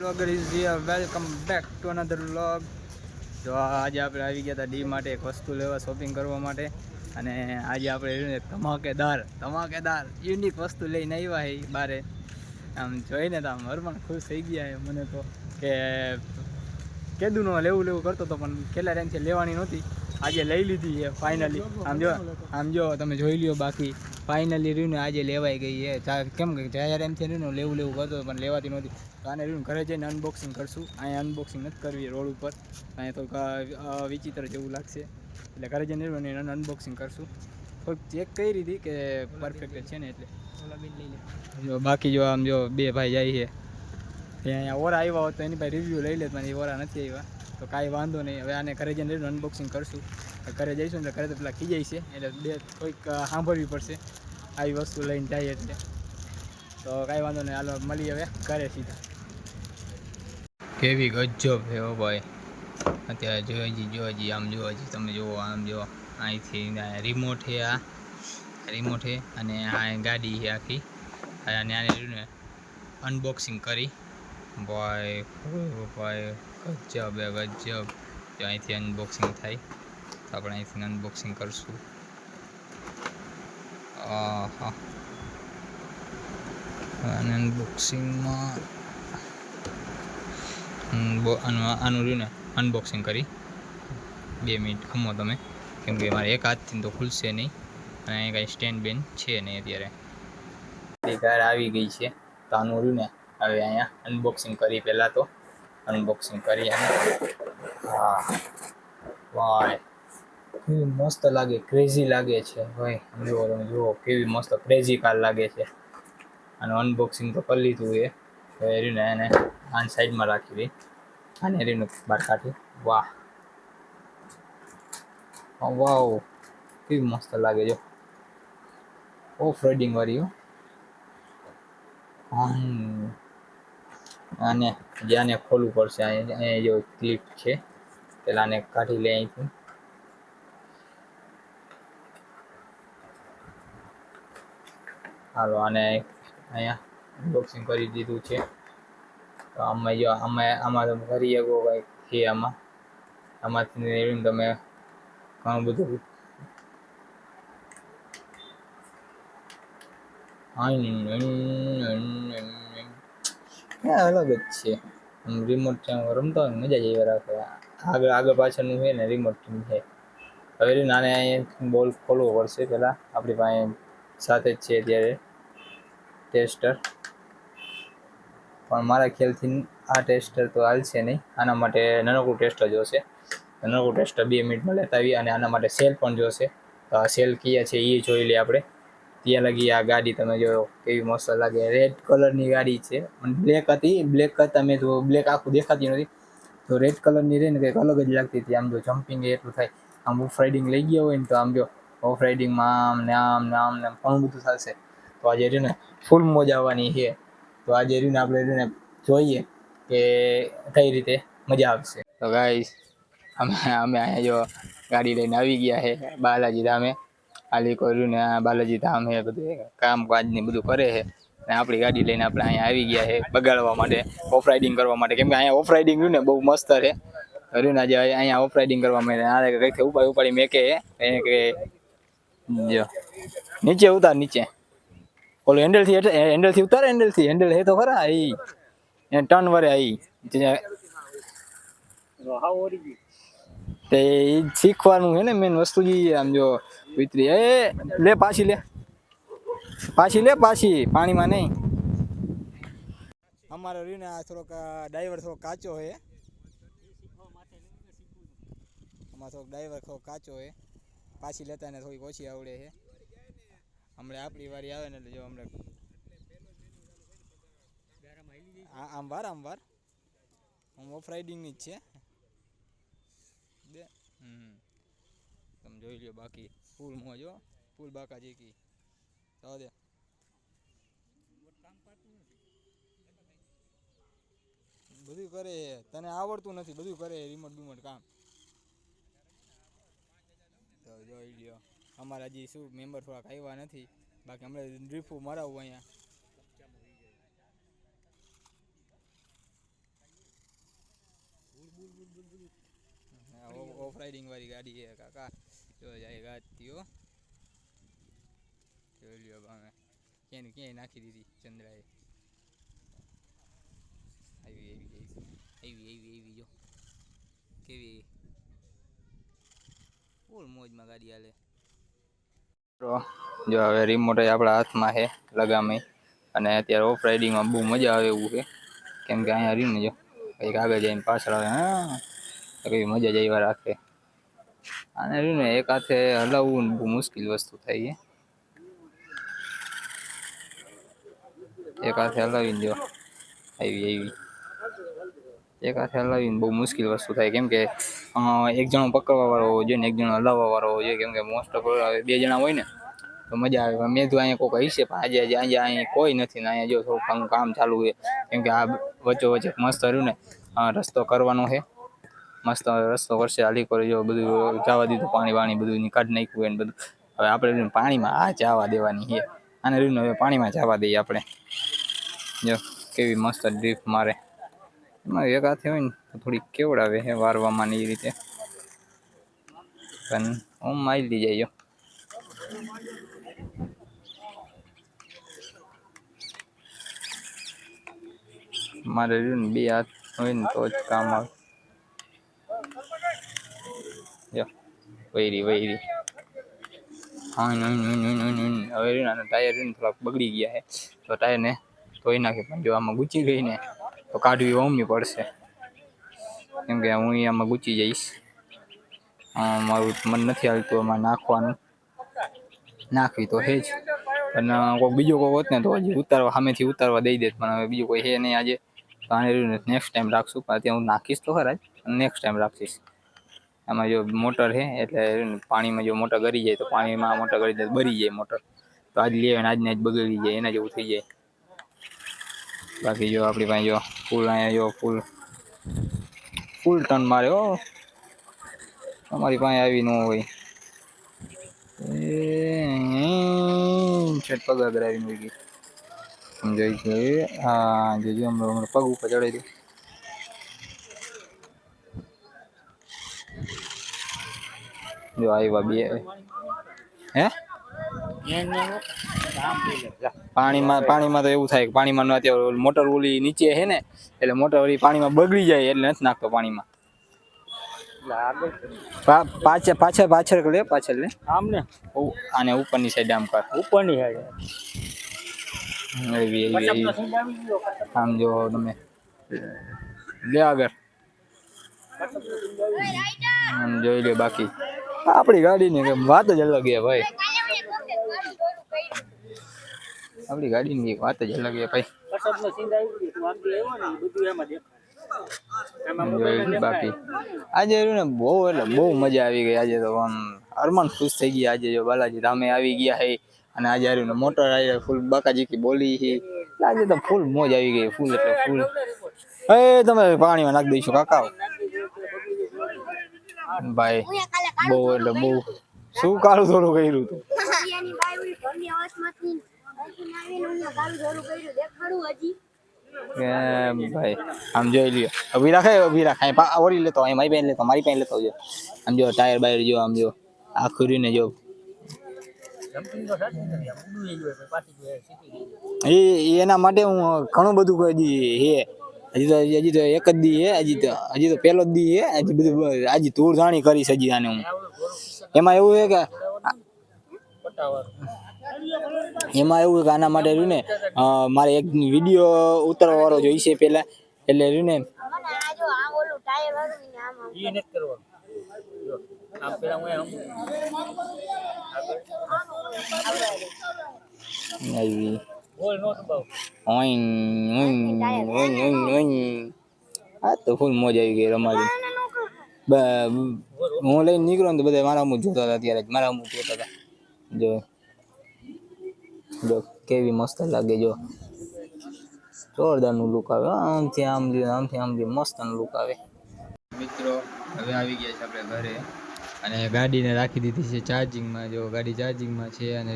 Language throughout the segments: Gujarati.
Vlogger is here. Welcome back to another vlog. તો આજે આપણે આવી ગયા હતા ડી માટે એક વસ્તુ લેવા શોપિંગ કરવા માટે અને આજે આપણે ધમાકેદાર યુનિક વસ્તુ લઈને આવ્યા છે બારે. આમ જોઈને તો આમ હરમન ખુશ થઈ ગયા છે. મને તો કે કેદું નો લેવું કરતો હતો પણ કેટલા ટાઈમથી લેવાની નહોતી. આજે લઈ લીધી છે ફાઇનલી. આમ જો તમે જોઈ લ્યો. બાકી ફાઇનલી રહ્યું ને આજે લેવાઈ ગઈ છે. કેમ કે જ્યારે ટાઈમથી રહ્યું ને લેવું કરતો પણ લેવાતી નહોતી. તો આને રહ્યું ઘરે જઈને અનબોક્સિંગ કરશું. અહીંયા અનબોક્સિંગ નથી કરવી રોડ ઉપર, અહીંયા તો વિચિત્ર જેવું લાગશે. એટલે ઘરે જઈને રહ્યું ને અનબોક્સિંગ કરશું. થોડુંક ચેક કરી હતી કે પરફેક્ટ છે ને એટલે જો. બાકી જો આમ જો બે ભાઈ જાય છે. અહીંયા ઓરા આવ્યા હોત તો એની પાસે રિવ્યૂ લઈ લે, પણ એ ઓરા નથી આવ્યા. તો કાંઈ વાંધો નહીં. હવે આને ઘરે જઈને અનબોક્સિંગ કરશું. ઘરે જઈશું એટલે ઘરે તો પેલા ખીજાય છે, એટલે બે કોઈક સાંભળવી પડશે આવી વસ્તુ લઈને જાય એટલે. તો કાંઈ વાંધો નહીં, હાલો મળી હવે ઘરે સીધા. કેવી ગજબ છે હો ભાઈ. અત્યારે જોજી આમ જોજી તમે જુઓ. આમ જો અહીંથી રિમોટ છે, આ રિમોટ છે અને આ ગાડી છે આખી. અને આને ને અનબોક્સિંગ કરી ભાઈ ગજબ જો અહીંથી અનબોક્સિંગ થાય. તો આપણે અહીંથી અનબોક્સિંગ કરશું. અને અનબોક્સિંગમાં આનું રહ્યું ને અનબોક્સિંગ કરી 2 મિનિટ ખમો તમે, કેમ કે મારે એક હાથથી તો ખુલશે નહીં અને અહીં કાંઈ સ્ટેન્ડ બેન છે નહીં અત્યારે. કાર આવી ગઈ છે. તો આનું રહ્યું ને હવે અહીંયા અનબોક્સિંગ કરી. પહેલાં તો અનબોક્સિંગ કરી. હા ભાઈ કેવી મસ્ત લાગે, ક્રેઝી લાગે છે ભાઈ. જુઓ તમે જુઓ કેવી મસ્ત ક્રેઝી કાર લાગે છે. આનું અનબોક્સિંગ તો કરી લીધું એ. હવે રહ્યું ને એને આન સાઈડમાં રાખી દઈ. આને રહ્યું બહાર કાઢી. વાહ કેવી મસ્ત લાગે જો. ઓફ રાઇડિંગ વાળી હો. આને ખોલવું પડશે. અહીંયા જો ક્લિપ છે, પેલા આને કાઢી લે અહીંથી. હાલો આને અહીંયા અનબોક્સિંગ કરી દીધું છે. તો આમાં જો આમાં તમે કરી શકો કંઈક છે. આમાંથી તમે ઘણું બધું અલગ જ છે. રિમોટ રમતા હોય મજા જ એવી રાખે. આગળ પાછળનું છે ને રિમોટ છે. હવે નાને અહીંયા બોલ ખોલવો પડશે. પહેલાં આપણી પાસે સાથે જ છે અત્યારે ટેસ્ટર, પણ મારા ખ્યાલથી આ ટેસ્ટર તો હાલશે નહીં. આના માટે નાનકડું ટેસ્ટર જોશે. નાનકડું ટેસ્ટર 2 મિનિટમાં લેતા આવી. અને આના માટે સેલ પણ જોશે. તો આ સેલ કયા છે એ જોઈ લઈએ આપણે. ત્યાં લગી આ ગાડી તમે જો કેવી મસ્ત લાગે. રેડ કલરની ગાડી છે, પણ બ્લેક હતી. બ્લેક કરતાં મેં તો બ્લેક આખું દેખાતી નથી, તો રેડ કલરની રહી ને કંઈક અલગ જ લાગતી હતી. આમ જો જમ્પિંગ એટલું થાય. આમ ઓફ રાઇડિંગ લઈ ગયા હોય ને તો આમ જો ઓફ રાઇડિંગમાં આમ ઘણું બધું થશે. તો આજે રહ્યું ને ફૂલ મોજ આવવાની છે. તો આજે રહ્યું ને આપણે જોઈએ કે કઈ રીતે મજા આવશે. તો ગાઈસ અમે અહીંયા જો ગાડી લઈને આવી ગયા છે બાલાજી ધામે. હાલી કર્યું ને આ બાલાજી ધામ છે, બધું કામકાજ ને બધું કરે છે. અને આપણી ગાડી લઈને આપણે અહીંયા આવી ગયા છે બગાડવા માટે, ઓફ રાઇડિંગ કરવા માટે. કેમ કે અહીંયા ઓફ રાઇડિંગ રહ્યું ને બહુ મસ્ત છે. રહ્યું ને આજે અહીંયા ઓફ રાઇડિંગ કરવા માટે આ કંઈક ઉપાડી મેકે કે જો નીચે ઉતાર. નીચે ઓલું હેન્ડલથી ઉતારે. હેન્ડલ હે તો ખરા. એ ટર્ન વરે તે શીખવાનું છે ને મેન વસ્તુ. આમ જો વિતરી લે પાછી પાણીમાં નહીં. અમારો રહ્યું ને આ થોડોક ડ્રાઈવર થોડોક કાચો છે. ડ્રાઈવર થોડોક કાચો છે. પાછી લેતા ને થોડીક ઓછી આવડે છે. હમણાં આપણી વારી આવે ને એટલે જો હમણાં આમ વાર આમ ઓફ રાઇડિંગની જ છે. તમે જોઈ લ્યો. બાકી ફૂલ મોજ હો. ફૂલ બાકા જેકી તો દે. બધું કરે. તને આવડતું નથી, બધું કરે રિમોટ બીમોટ કામ. તો જોઈ લ્યો. અમારા હજી શું મેમ્બર થોડાક આવ્યા નથી. બાકી હમણાં ડ્રીફું મરાવું અહીંયા. ઓફ રાઇડિંગ વાળી ગાડી છે કાકા, જો જાય ગાતી હો, જોઈ લ્યો ભાવે ક્યાંય નાખી દીધી ચંદ્રાએ. આવી જો કેવી ફૂલ મોજમાં ગાડી હાલે. જો હવે રિમોટ આપણા હાથમાં છે લગામી, અને અત્યારે ઓફ રાઇડિંગમાં બહુ મજા આવે એવું છે, કેમ કે અહીંયા રહીને જો કંઈક આગળ જઈને પાછળ આવે, હા કઈ મજા જ એવા રાખે. અને રહ્યું ને એક હાથે હલાવવું બહુ મુશ્કેલ વસ્તુ થાય છે, એક હાથે હલાવીને જો આવી એક હાથે હલાવીને બહુ મુશ્કેલ વસ્તુ થાય, કેમ કે એક જણો પકડવા વાળો હોવો જોઈએ ને એક જણો હલાવવા વાળો હોવો જોઈએ, કેમ કે મોસ્ટ ઓફ બે જણા હોય ને તો મજા આવે. મેં તો અહીંયા કોઈ હશે પણ આજે અહીંયા કોઈ નથી ને અહીંયા જો થોડું કામ ચાલુ છે, કેમ કે આ વચ્ચે વચ્ચે મસ્ત રહ્યું ને રસ્તો કરવાનો છે, મસ્ત રસ્તો કરશે. હાલી કરી જો બધું જવા દીધું, પાણી બધું કાઢી નાખ્યું હોય ને બધું. હવે આપણે પાણીમાં આ જવા દેવાની છે, અને રહ્યું હવે પાણીમાં જવા દઈએ આપણે. જો કેવી મસ્ત ડ્રીફ્ટ મારે, એમાં એક હાથે હોય ને થોડીક કેવડ આવે છે વારવામાં ને એ રીતે, પણ હું મારી જાય મારે રહ્યું ને બે હાથ હોય ને તો જ કામ આવે. વૈરી હા હવે ટાયર થોડાક બગડી ગયા છે, તો ટાયરને ધોઈ નાખે, પણ જો આમાં ગુચી ગઈ ને તો કાઢવી ઓમની પડશે, કેમ કે હું આમાં ગુચી જઈશ. મારું મન નથી હાલતું એમાં નાખવાનું, નાખવી તો હે જ, પણ કોઈ બીજો કોઈ હોત ને તો હજી ઉતારવા સામેથી ઉતારવા દઈ દેત, પણ હવે બીજું કોઈ હે નહીં આજે, નેક્સ્ટ ટાઈમ રાખશું. પણ અત્યારે હું નાખીશ તો ખરા જ, નેક્સ્ટ ટાઈમ રાખીશ. આમાં જો મોટર છે એટલે પાણીમાં જો મોટર ગરી જાય તો પાણીમાં મોટર ગરી જાય બરી જાય મોટર, તો આજ લે આજને આજ બગડી જાય એના જેવું થઈ જાય. બાકી જો આપણી પાસે જો ફૂલ અહીંયા જો ફૂલ ટન મારે હો, તમારી પાસે આવી ન હોય છેટ પગ કરાવીને હોય ગઈ સમજાય છે. હા જોજો હમણાં પગ ઉપર ચડાવી દઉં. જો આવ્યા બે હે પાણીમાં તો એવું થાય કે પાણીમાં અત્યારે મોટર ઓલી નીચે છે ને એટલે મોટર ઓલી પાણીમાં બગડી જાય એટલે નથી નાખતો પાણીમાં. પાછળ લે આમ ને આને ઉપરની સાઈડ આમ કર ઉપરની સાઈડ આમ જો તમે લે આગળ જોઈ લે. બાકી આપણી ગાડીની વાત જ અલગ છે ભાઈ, આપણી ગાડીની વાત જ અલગ છે ભાઈ. બાકી આજે ને બહુ એટલે બહુ મજા આવી ગઈ. આજે તો આમ અરમાન ખુશ થઈ ગયા. આજે જો બાલાજી ધામે આવી ગયા છે અને આજે ને મોટર ફૂલ બાકાજી કી બોલી છે. આજે તો ફૂલ મોજ આવી ગઈ, ફૂલ એટલે ફૂલ. તમે પાણીમાં નાખી દઈશું કાકા ભાઈ, બહુ એટલે બહુ. શું કાળું થોડું કર્યું હતું ભાઈ, આમ જોઈ લ્યો. અભી રાખે ઓરી લેતો મારી પાસે લેતો જો આમ જો ટાયર બાયર જો આમ જો આખું ને જો એના માટે હું ઘણું બધું હજી તો એક જ દી હે, હજી તો પેલો જ દી હે. હજી બધું હજી ધૂળ ધાણી કરીશ હજી આને હું. એમાં એવું છે કે આના માટે રહ્યું ને મારે એક વિડીયો ઉતારવા વાળો જોઈશે પેલા, એટલે રહ્યું ને હા તો ફૂલ મોજ આવી ગઈ રમાડી. હું લઈને નીકળ્યો ને તો બધા મારા મું જોતા હતા. અત્યારે મારા મું જોતા હતા. જો કેવી મસ્ત લાગે, જો જોરદાર નું લુક આવે. આમથી આમ મસ્ત નું લુક આવે. મિત્રો હવે આવી ગયા છે આપણે ઘરે, અને ગાડીને રાખી દીધી છે ચાર્જિંગમાં. જો ગાડી ચાર્જિંગમાં છે અને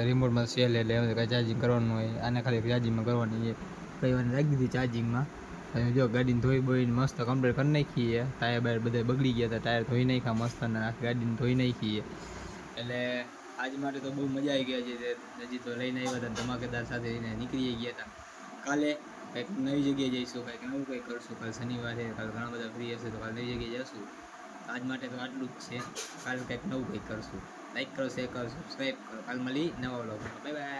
રિમોટમાં સેલ એટલે કાંઈ ચાર્જિંગ કરવાનું હોય. આને ખાલી ચાર્જિંગમાં કરવાની છે, કઈ વાર રાખી દીધી ચાર્જિંગમાં. અને જો ગાડીને ધોઈ બોઈને મસ્ત કમ્પ્લીટ કરી નાખીએ. ટાયર બાયર બધા બગડી ગયા હતા, ટાયર ધોઈ નાખ્યા મસ્ત અને આખી ગાડીને ધોઈ નાખીએ. એટલે આજ માટે તો બહુ મજા આવી ગયા છે. હજી તો લઈને આવ્યા હતા ધમાકેદાર સાથે લઈને નીકળી ગયા હતા. કાલે કંઈક નવી જગ્યાએ જઈશું, કંઈક નવું કંઈક કરશું. કાલે શનિવાર છે, કાલે ઘણા બધા ફ્રી હશે તો કાલે નવી જગ્યાએ જઈશું. આજ માટે તો આટલું જ છે. કાલે કંઈક નવું કંઈક કરશું. લાઈક કરો, શેર કરો, સબસ્ક્રાઈબ કરો. કાલ મળી નવા વ્લોગમાં. Bye bye.